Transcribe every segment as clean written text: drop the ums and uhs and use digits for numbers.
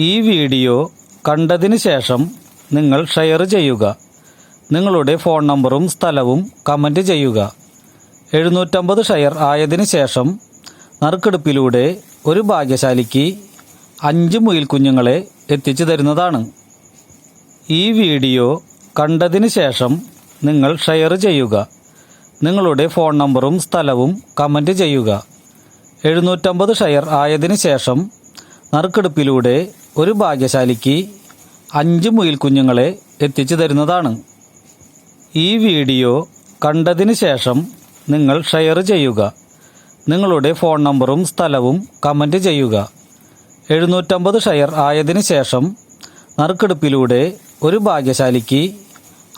ഈ വീഡിയോ കണ്ടതിന് ശേഷം നിങ്ങൾ ഷെയർ ചെയ്യുക. നിങ്ങളുടെ ഫോൺ നമ്പറും സ്ഥലവും കമൻറ്റ് ചെയ്യുക. 750 ഷെയർ ആയതിനു ശേഷം നറുക്കെടുപ്പിലൂടെ ഒരു ഭാഗ്യശാലിക്ക് 5 മുയൽ കുഞ്ഞുങ്ങളെ എത്തിച്ചു തരുന്നതാണ്. ഈ വീഡിയോ കണ്ടതിന് ശേഷം നിങ്ങൾ ഷെയർ ചെയ്യുക. നിങ്ങളുടെ ഫോൺ നമ്പറും സ്ഥലവും കമൻറ്റ് ചെയ്യുക. 750 ഷെയർ ആയതിനു ശേഷം നറുക്കെടുപ്പിലൂടെ ഒരു ഭാഗ്യശാലിക്ക് 5 മുയൽ കുഞ്ഞുങ്ങളെ എത്തിച്ചു തരുന്നതാണ്. ഈ വീഡിയോ കണ്ടതിന് ശേഷം നിങ്ങൾ ഷെയർ ചെയ്യുക. നിങ്ങളുടെ ഫോൺ നമ്പറും സ്ഥലവും കമൻറ്റ് ചെയ്യുക. 750 ഷെയർ ആയതിനു ശേഷം നറുക്കെടുപ്പിലൂടെ ഒരു ഭാഗ്യശാലിക്ക്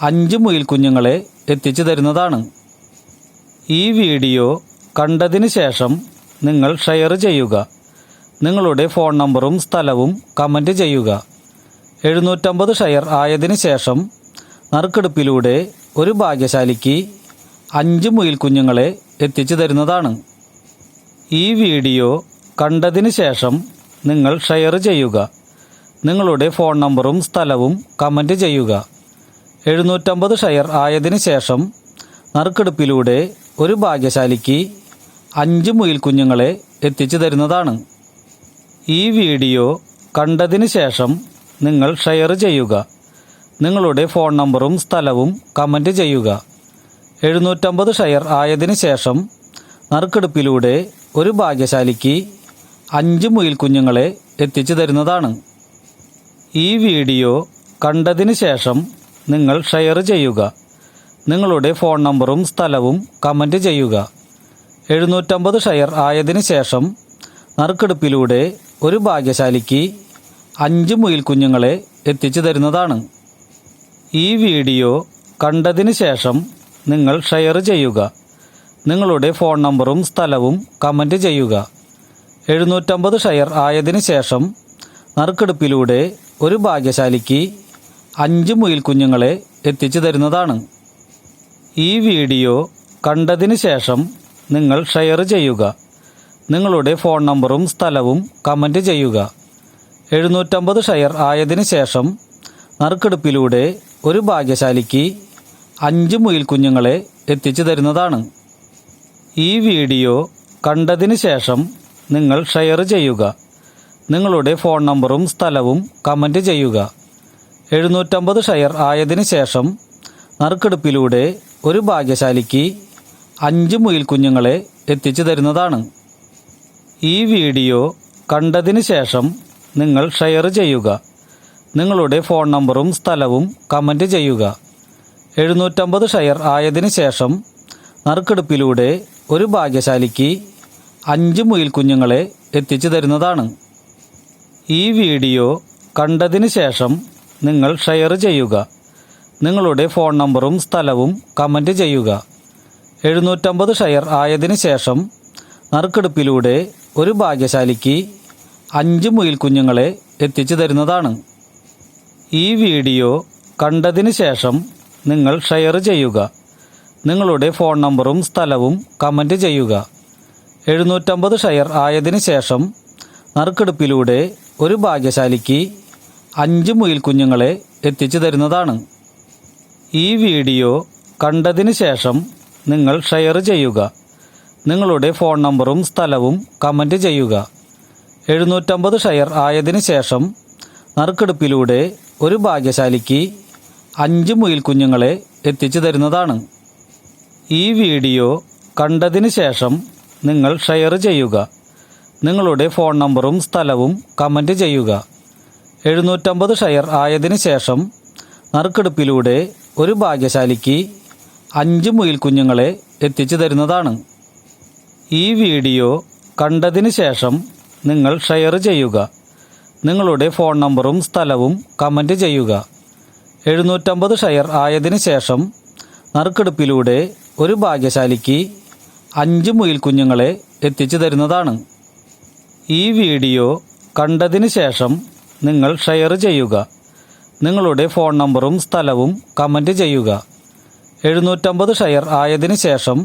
5 മുയൽ കുഞ്ഞുങ്ങളെ എത്തിച്ചു തരുന്നതാണ്. ഈ വീഡിയോ കണ്ടതിന് ശേഷം നിങ്ങൾ ഷെയർ ചെയ്യുക. നിങ്ങളുടെ ഫോൺ നമ്പറും സ്ഥലവും കമൻറ്റ് ചെയ്യുക. 750 ഷെയർ ആയതിനു ശേഷം നറുക്കെടുപ്പിലൂടെ ഒരു ഭാഗ്യശാലിക്ക് 5 മുയൽ കുഞ്ഞുങ്ങളെ എത്തിച്ചു തരുന്നതാണ്. ഈ വീഡിയോ കണ്ടതിന് ശേഷം നിങ്ങൾ ഷെയർ ചെയ്യുക. നിങ്ങളുടെ ഫോൺ നമ്പറും സ്ഥലവും കമൻറ്റ് ചെയ്യുക. 750 ഷെയർ ആയതിനു ശേഷം നറുക്കെടുപ്പിലൂടെ ഒരു ഭാഗ്യശാലിക്ക് 5 മുയൽ കുഞ്ഞുങ്ങളെ എത്തിച്ചു തരുന്നതാണ്. ഈ വീഡിയോ കണ്ടതിന് ശേഷം നിങ്ങൾ ഷെയർ ചെയ്യുക. നിങ്ങളുടെ ഫോൺ നമ്പറും സ്ഥലവും കമൻറ്റ് ചെയ്യുക. 750 ഷെയർ ആയതിനു ശേഷം നറുക്കെടുപ്പിലൂടെ ഒരു ഭാഗ്യശാലിക്ക് 5 മുയൽ കുഞ്ഞുങ്ങളെ എത്തിച്ചു തരുന്നതാണ്. ഈ വീഡിയോ കണ്ടതിന് ശേഷം നിങ്ങൾ ഷെയർ ചെയ്യുക. നിങ്ങളുടെ ഫോൺ നമ്പറും സ്ഥലവും കമൻറ്റ് ചെയ്യുക. 750 ഷെയർ ആയതിനു ശേഷം നറുക്കെടുപ്പിലൂടെ ഒരു ഭാഗ്യശാലിക്ക് 5 മുയൽ കുഞ്ഞുങ്ങളെ എത്തിച്ചു തരുന്നതാണ്. ഈ വീഡിയോ കണ്ടതിന് ശേഷം നിങ്ങൾ ഷെയർ ചെയ്യുക. നിങ്ങളുടെ ഫോൺ നമ്പറും സ്ഥലവും കമൻറ്റ് ചെയ്യുക. 750 ഷെയർ ആയതിനു ശേഷം നറുക്കെടുപ്പിലൂടെ ഒരു ഭാഗ്യശാലിക്ക് 5 മുയൽ കുഞ്ഞുങ്ങളെ എത്തിച്ചു തരുന്നതാണ്. ഈ വീഡിയോ കണ്ടതിന് ശേഷം നിങ്ങൾ ഷെയർ ചെയ്യുക. നിങ്ങളുടെ ഫോൺ നമ്പറും സ്ഥലവും കമൻറ്റ് ചെയ്യുക. 750 ഷെയർ ആയതിനു ശേഷം നറുക്കെടുപ്പിലൂടെ ഒരു ഭാഗ്യശാലിക്ക് 5 മുയൽ കുഞ്ഞുങ്ങളെ എത്തിച്ചു തരുന്നതാണ്. ഈ വീഡിയോ കണ്ടതിന് ശേഷം നിങ്ങൾ ഷെയർ ചെയ്യുക. നിങ്ങളുടെ ഫോൺ നമ്പറും സ്ഥലവും കമൻറ്റ് ചെയ്യുക. 750 ഷെയർ ആയതിനു ശേഷം നറുക്കെടുപ്പിലൂടെ ഒരു ഭാഗ്യശാലിക്ക് 5 മുയൽ കുഞ്ഞുങ്ങളെ എത്തിച്ചു തരുന്നതാണ്. ഈ വീഡിയോ കണ്ടതിന് ശേഷം നിങ്ങൾ ഷെയർ ചെയ്യുക. നിങ്ങളുടെ ഫോൺ നമ്പറും സ്ഥലവും കമൻറ്റ് ചെയ്യുക. 750 ഷെയർ ആയതിനു ശേഷം നറുക്കെടുപ്പിലൂടെ ഒരു ഭാഗ്യശാലിക്ക് 5 മുയൽ കുഞ്ഞുങ്ങളെ എത്തിച്ചു തരുന്നതാണ്. ഈ വീഡിയോ കണ്ടതിന് ശേഷം നിങ്ങൾ ഷെയർ ചെയ്യുക. നിങ്ങളുടെ ഫോൺ നമ്പറും സ്ഥലവും കമൻറ്റ് ചെയ്യുക. 750 ഷെയർ ആയതിനു ശേഷം നറുക്കെടുപ്പിലൂടെ ഒരു ഭാഗ്യശാലിക്ക് 5 മുയൽ കുഞ്ഞുങ്ങളെ എത്തിച്ചു തരുന്നതാണ്. ഈ വീഡിയോ കണ്ടതിന് ശേഷം നിങ്ങൾ ഷെയർ ചെയ്യുക. നിങ്ങളുടെ ഫോൺ നമ്പറും സ്ഥലവും കമൻറ്റ് ചെയ്യുക. 750 ഷെയർ ആയതിനു ശേഷം നറുക്കെടുപ്പിലൂടെ ഒരു ഭാഗ്യശാലിക്ക് 5 മുയൽ കുഞ്ഞുങ്ങളെ എത്തിച്ചു തരുന്നതാണ്. ഈ വീഡിയോ കണ്ടതിന് ശേഷം നിങ്ങൾ ഷെയർ ചെയ്യുക. നിങ്ങളുടെ ഫോൺ നമ്പറും സ്ഥലവും കമൻറ്റ് ചെയ്യുക. 750 ഷെയർ ആയതിനു ശേഷം നറുക്കെടുപ്പിലൂടെ ഒരു ഭാഗ്യശാലിക്ക് 5 മുയൽ കുഞ്ഞുങ്ങളെ എത്തിച്ചു തരുന്നതാണ്. ഈ വീഡിയോ കണ്ടതിന് ശേഷം നിങ്ങൾ ഷെയർ ചെയ്യുക. നിങ്ങളുടെ ഫോൺ നമ്പറും സ്ഥലവും കമൻറ്റ് ചെയ്യുക. 750 ഷെയർ ആയതിനു ശേഷം നറുക്കെടുപ്പിലൂടെ ഒരു ഭാഗ്യശാലിക്ക് 5 മുയൽ കുഞ്ഞുങ്ങളെ എത്തിച്ചു തരുന്നതാണ്. ഈ വീഡിയോ കണ്ടതിന് ശേഷം നിങ്ങൾ ഷെയർ ചെയ്യുക. നിങ്ങളുടെ ഫോൺ നമ്പറും സ്ഥലവും കമൻറ്റ് ചെയ്യുക. 750 ഷെയർ ആയതിനു ശേഷം നറുക്കെടുപ്പിലൂടെ ഒരു ഭാഗ്യശാലിക്ക് 5 മുയൽ കുഞ്ഞുങ്ങളെ എത്തിച്ചു തരുന്നതാണ്. ഈ വീഡിയോ കണ്ടതിന് ശേഷം നിങ്ങൾ ഷെയർ ചെയ്യുക. നിങ്ങളുടെ ഫോൺ നമ്പറും സ്ഥലവും കമൻറ്റ് ചെയ്യുക. 750 ഷെയർ ആയതിനു ശേഷം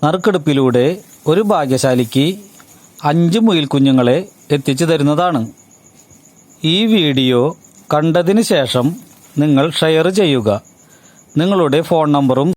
നറുക്കെടുപ്പിലൂടെ ഒരു ഭാഗ്യശാലിക്ക് 5 മുയൽ കുഞ്ഞുങ്ങളെ എത്തിച്ചു തരുന്നതാണ്. ഈ വീഡിയോ കണ്ടതിന് ശേഷം നിങ്ങൾ ഷെയർ ചെയ്യുക. നിങ്ങളുടെ ഫോൺ നമ്പറും